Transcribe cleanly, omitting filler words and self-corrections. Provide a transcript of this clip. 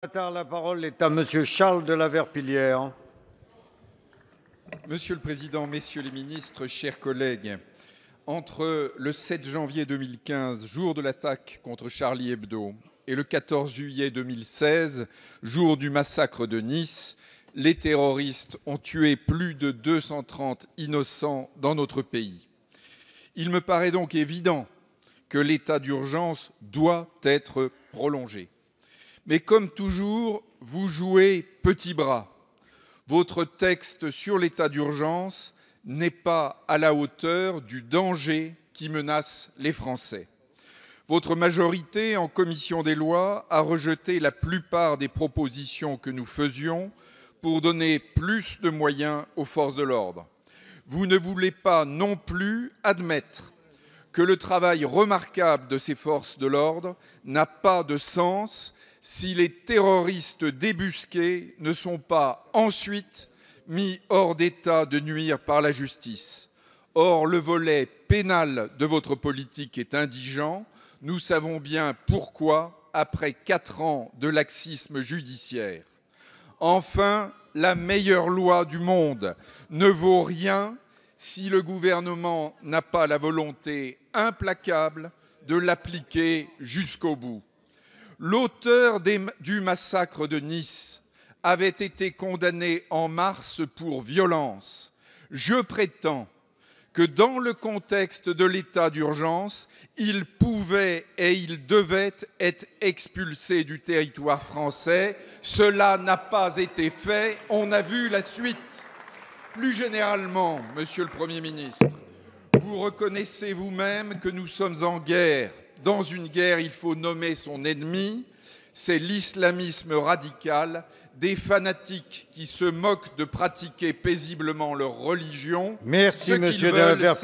La parole est à Monsieur Charles de la Verpillière. Monsieur le Président, Messieurs les ministres, chers collègues, entre le 7 janvier 2015, jour de l'attaque contre Charlie Hebdo, et le 14 juillet 2016, jour du massacre de Nice, les terroristes ont tué plus de 230 innocents dans notre pays. Il me paraît donc évident que l'état d'urgence doit être prolongé. Mais comme toujours, vous jouez petit bras. Votre texte sur l'état d'urgence n'est pas à la hauteur du danger qui menace les Français. Votre majorité en commission des lois a rejeté la plupart des propositions que nous faisions pour donner plus de moyens aux forces de l'ordre. Vous ne voulez pas non plus admettre que le travail remarquable de ces forces de l'ordre n'a pas de sens si les terroristes débusqués ne sont pas ensuite mis hors d'état de nuire par la justice. Or, le volet pénal de votre politique est indigent. Nous savons bien pourquoi, après 4 ans de laxisme judiciaire. Enfin, la meilleure loi du monde ne vaut rien si le gouvernement n'a pas la volonté implacable de l'appliquer jusqu'au bout. L'auteur du massacre de Nice avait été condamné en mars pour violence. Je prétends que dans le contexte de l'état d'urgence, il pouvait et il devait être expulsé du territoire français. Cela n'a pas été fait. On a vu la suite. Plus généralement, Monsieur le Premier ministre, vous reconnaissez vous-même que nous sommes en guerre. Dans une guerre, il faut nommer son ennemi. C'est l'islamisme radical, des fanatiques qui se moquent de pratiquer paisiblement leur religion. Merci, Monsieur de la Verpillière.